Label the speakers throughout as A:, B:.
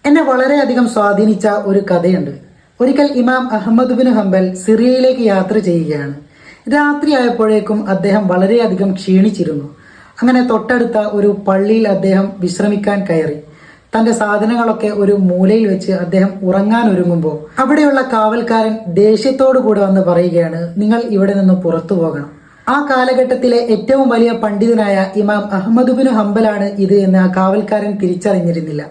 A: എന്നെ വളരെയധികം സ്വാധീനിച്ച ഒരു കഥയുണ്ട്. ഒരിക്കൽ ഇമാം അഹമ്മദ് ബിൻ ഹംബൽ സിറിയയിലേക്ക് യാത്ര ചെയ്യുകയാണ്. രാത്രിയായപ്പോഴേക്കും അദ്ദേഹം വളരെയധികം ക്ഷീണിച്ചിരുന്നു. അങ്ങനെ തൊട്ടടുത്ത ഒരു പള്ളിയിൽ അദ്ദേഹം വിശ്രമിക്കാൻ കയറി. തന്റെ സാധനങ്ങളൊക്കെ ഒരു മൂലയിൽ വെച്ച് അദ്ദേഹം ഉറങ്ങാൻ ഒരുങ്ങുമ്പോൾ അവിടെയുള്ള കാവൽക്കാരൻ ദേഷ്യത്തോടു കൂടെ വന്ന് പറയുകയാണ്, നിങ്ങൾ ഇവിടെ നിന്ന് പുറത്തു പോകണം. ആ കാലഘട്ടത്തിലെ ഏറ്റവും വലിയ പണ്ഡിതനായ ഇമാം അഹമ്മദ് ബിൻ ഹംബലാണ് ഇത് എന്ന് ആ കാവൽക്കാരൻ തിരിച്ചറിഞ്ഞിരുന്നില്ല.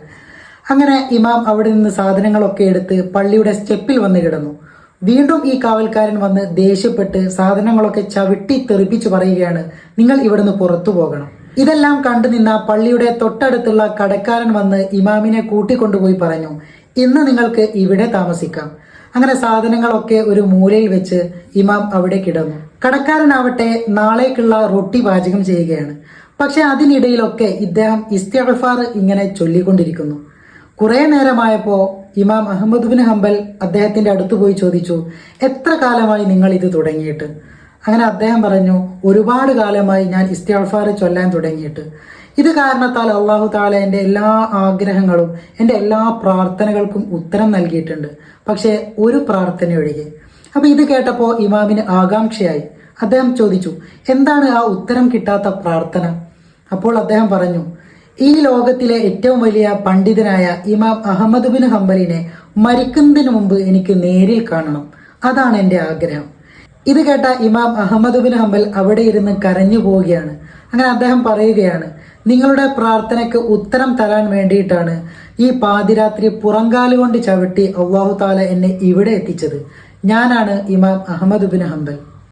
A: അങ്ങനെ ഇമാം അവിടെ നിന്ന് സാധനങ്ങളൊക്കെ എടുത്ത് പള്ളിയുടെ സ്റ്റെപ്പിൽ വന്ന് കിടന്നു. വീണ്ടും ഈ കാവൽക്കാരൻ വന്ന് ദേഷ്യപ്പെട്ട് സാധനങ്ങളൊക്കെ ചവിട്ടി തെറിപ്പിച്ചു പറയുകയാണ്, നിങ്ങൾ ഇവിടുന്ന് പുറത്തു പോകണം. ഇതെല്ലാം കണ്ടു നിന്ന പള്ളിയുടെ തൊട്ടടുത്തുള്ള കടക്കാരൻ വന്ന് ഇമാമിനെ കൂട്ടിക്കൊണ്ടുപോയി പറഞ്ഞു, ഇന്ന് നിങ്ങൾക്ക് ഇവിടെ താമസിക്കാം. അങ്ങനെ സാധനങ്ങളൊക്കെ ഒരു മൂലയിൽ വെച്ച് ഇമാം അവിടെ കിടന്നു. കടക്കാരനാവട്ടെ നാളേക്കുള്ള റൊട്ടി പാചകം ചെയ്യുകയാണ്. പക്ഷെ അതിനിടയിലൊക്കെ ഇദ്ദേഹം ഇസ്തിഗ്ഫാർ ഇങ്ങനെ ചൊല്ലിക്കൊണ്ടിരിക്കുന്നു. കുറെ നേരമായപ്പോൾ ഇമാം അഹമ്മദ് ബിൻ ഹംബൽ അദ്ദേഹത്തിന്റെ അടുത്ത് പോയി ചോദിച്ചു, എത്ര കാലമായി നിങ്ങൾ ഇത് തുടങ്ങിയിട്ട്? അങ്ങനെ അദ്ദേഹം പറഞ്ഞു, ഒരുപാട് കാലമായി ഞാൻ ഇസ്തിഗ്ഫാർ ചൊല്ലാൻ തുടങ്ങിയിട്ട്. ഇത് കാരണത്താൽ അള്ളാഹു താല എൻ്റെ എല്ലാ ആഗ്രഹങ്ങളും എൻ്റെ എല്ലാ പ്രാർത്ഥനകൾക്കും ഉത്തരം നൽകിയിട്ടുണ്ട്. പക്ഷേ ഒരു പ്രാർത്ഥന ഒഴികെ. അപ്പൊ ഇത് കേട്ടപ്പോൾ ഇമാമിന് ആകാംക്ഷയായി. അദ്ദേഹം ചോദിച്ചു, എന്താണ് ആ ഉത്തരം കിട്ടാത്ത പ്രാർത്ഥന? അപ്പോൾ അദ്ദേഹം പറഞ്ഞു, ഈ ലോകത്തിലെ ഏറ്റവും വലിയ പണ്ഡിതനായ ഇമാം അഹമ്മദ് ബിൻ ഹംബലിനെ മരിക്കുന്നതിന് മുമ്പ് എനിക്ക് നേരിൽ കാണണം. അതാണ് എൻ്റെ ആഗ്രഹം. ഇത് കേട്ട ഇമാം അഹമ്മദ് ബിൻ ഹംബൽ അവിടെ ഇരുന്ന് കരഞ്ഞു പോവുകയാണ്. അങ്ങനെ അദ്ദേഹം പറയുകയാണ്, നിങ്ങളുടെ പ്രാർത്ഥനയ്ക്ക് ഉത്തരം തരാൻ വേണ്ടിയിട്ടാണ് ഈ പാതിരാത്രി പുറങ്കാലുകൊണ്ട് ചവിട്ടി അള്ളാഹു താല എന്നെ ഇവിടെ എത്തിച്ചത്. ഞാനാണ് ഇമാം അഹമ്മദ് ബിൻ ഹംബൽ.